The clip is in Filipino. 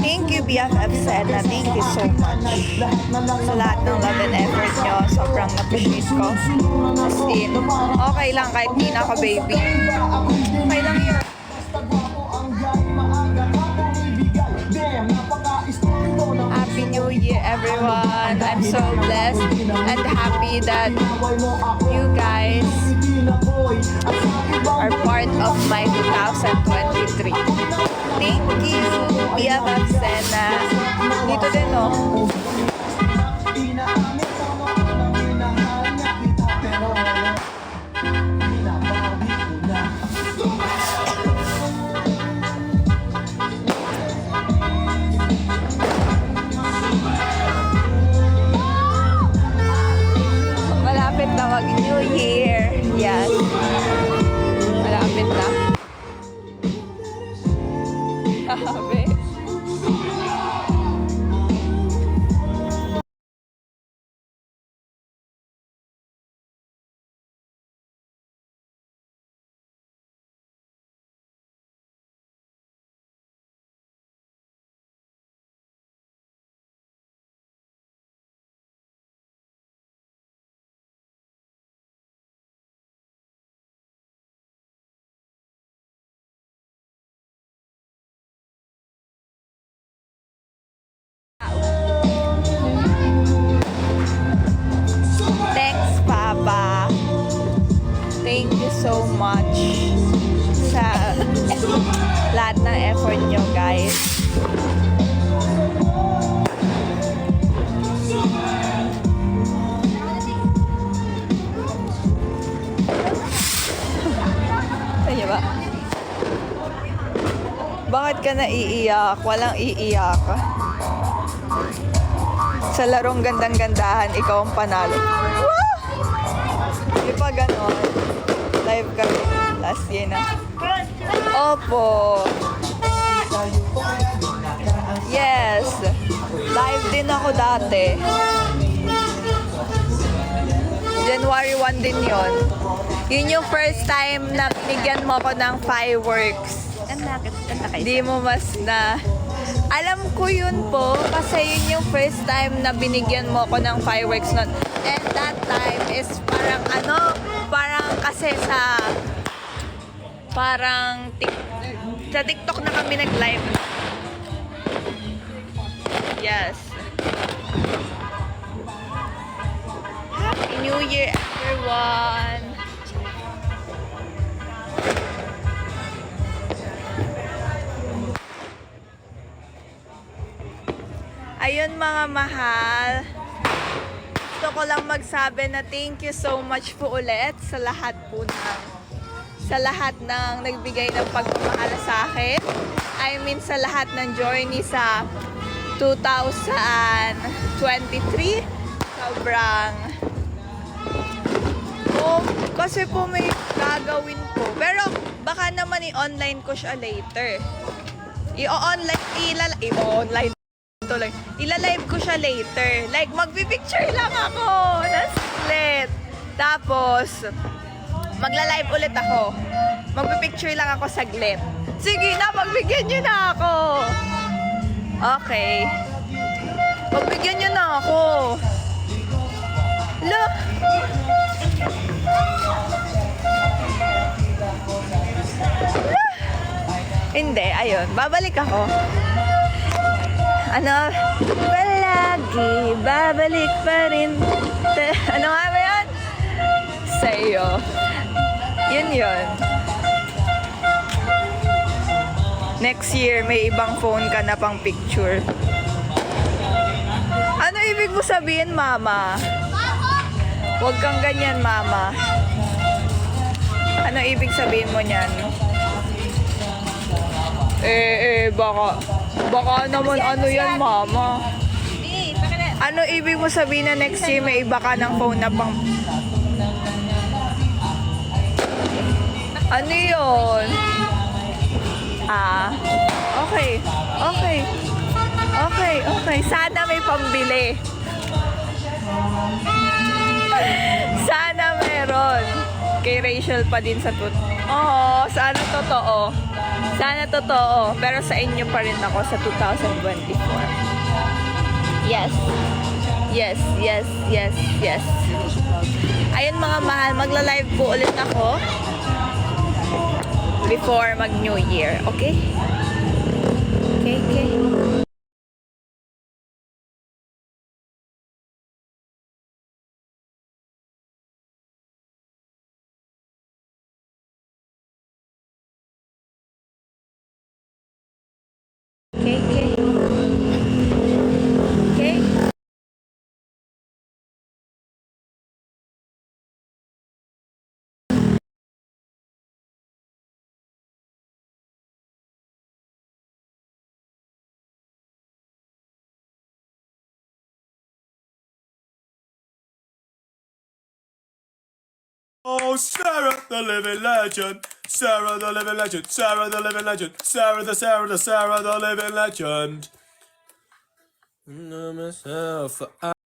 Thank you, BFF Senna. Thank you so much. Sa lahat ng love and effort nyo. Sobrang appreciate ko. As in, okay lang kahit di na ako baby. Okay lang yun. Happy New Year, everyone. I'm so blessed and happy that you guys are part of my 2023. Thank you, BFF Senna. Dito din, no? Malapit na mag-New Year. Yes. Malapit na. Sabi. Thanks, Papa. Thank you so much sa lahat ng effort nyo, guys. Kaya ba? Bakit ka naiiyak? Walang iiyak. Sa larong gandang-gandahan, ikaw ang panalo. Wah! Di pa ganon. Live kami last year na. Opo. Yes. Live din ako dati. January 1 din yon. Yun yung first time na binigyan mo ko ng fireworks. Di mo mas na... Alam ko yun po, kasi yun yung first time na binigyan mo ko ng fireworks nun. And that time is parang parang kasi sa TikTok na kami nag-live. Yes. Happy New Year, everyone! Ayun mga mahal, gusto ko lang magsabi na thank you so much po ulit sa lahat ng nagbigay ng pagmamahal sa akin. I mean sa lahat ng journey sa 2023. Sobrang kasi po may gagawin po. Pero baka naman i-online ko siya later. I-online Ila-live ko siya later. Like, magpipicture lang ako ng split. Tapos, magla-live ulit ako. Magpipicture lang ako saglit. Sige na, magbigyan nyo na ako. Okay. Magbigyan nyo na ako. Look. Hindi, ayun. Babalik ako. Palagi, babalik pa rin. Ano nga ba yan? Sa'yo. Yun. Next year, may ibang phone ka na pang picture. Ano ibig mo sabihin, Mama? Huwag kang ganyan, Mama. Ano ibig sabihin mo niyan? Baka naman ano yan, Mama. Ano ibig mo sabihin na next year may iba ka ng phone na pang... Ano yun? Okay. Sana may pambili. Sana meron. Kay Rachel pa din sa sana totoo. Sana totoo, pero sa inyo pa rin ako sa 2024. Yes. Yes, yes, yes, yes. Ayun mga mahal, magla-live po ulit ako before mag-New Year, okay? Okay, okay. Okay, okay. Okay. Oh, Sarah the living legend, Sarah the living legend, Sarah the living legend, Sarah the living legend. Myself,